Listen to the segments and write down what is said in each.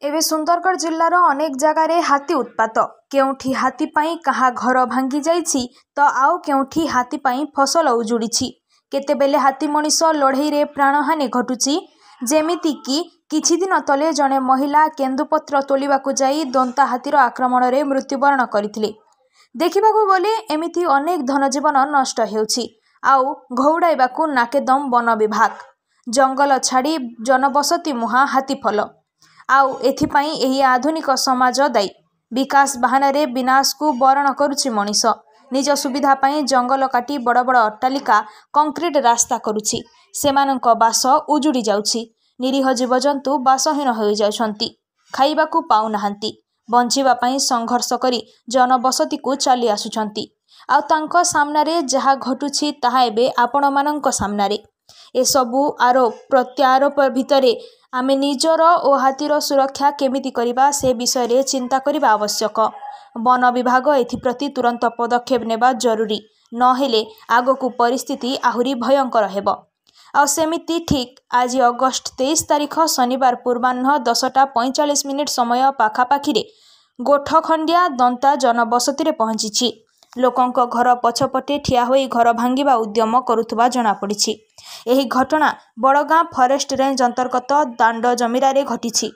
एवं सुंदरगढ़ जिल्लार अनेक जगार हाथी उत्पात केउठी हाथी पाई कहा घर भांगी जाइछि तो आउ केउठी हाथी पाई फसल उजुड़ी केतेबेले हाथी मनीष लड़ई रे प्राणहानि घटुची। जेमिति कि किछि दिन तले जड़े महिला केन्दुपत्र तोलिबाकु जाई दंता हाथीर आक्रमण रे मृत्युवरण करथिले। देखिबाकु गले एमिति अनेक धनजीवन नष्ट हेउछि आउ घौड़ाइबाकु नाकेदम वन विभाग जंगल छाड़ी जनबसती मुहा हाथीफल आउ एथिपाई एही आधुनिक समाज दायी। विकास बाहाना विनाश को बरण करुछि मनीष निज सुविधा पाई जंगल काटी बड़ बड़ अट्टालिका कंक्रीट रास्ता करुछि। सेमानक बास उजुड़ी जाउछि। निरीह जीवजंतु बासहीन हो जाउछंती, खाइबाकु पाउनाहांती, बंचिबा पाई संघर्ष करी जनबसती को चली आसुछंती। आउ तांको सामनारे जहा घटुछि ताहा एबे आपणमानंक सामनारे। ए सबु आरोप प्रत्यारोप भितरे आमे निजर ओ हाथीर सुरक्षा केमिति करिबा से विषय रे चिंता करिबा आवश्यक। वन विभाग एथिप्रति तुरंत पदक्षेप नेबा जरूरी, नहेले आगकू परिस्थिति आहुरी भयंकर हेब। आ सेमिति ठीक आज अगस्ट 23 तारिख शनिवार पूर्वाह्न 10:45 समय पाखापाखि गोठखंडिया दंता जनबसती रे पहुंची लोकंक घर पछपटे ठिया होई घर भांगिबा उद्यम करुथबा जणा पड़िछि। एही घटना बड़गां फॉरेस्ट रेंज अंतर्गत दांड जमीरारे घटिछि।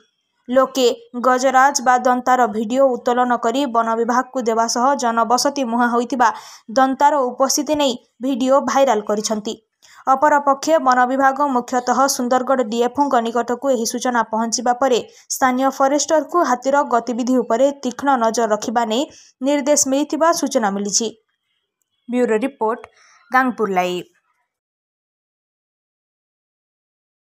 लोके गजराज बा दंतार भिडियो उत्तोलन करी वन विभाग को देवा सह जनबसती मुहा होइतिबा दंतार उपस्थिति नहीं भिडियो भाइराल करिसंती। अपरपक्षे वन विभाग मुख्यतः सुंदरगढ़ डीएफओ निकट को यही सूचना पहुंचीबा परे स्थानीय फॉरेस्टर को हाथीर गतिविधि उपरे तीक्ष्ण नजर रखिबा नै निर्देश मिलिथिबा सूचना मिलिछि। Bureau report Gangpur live.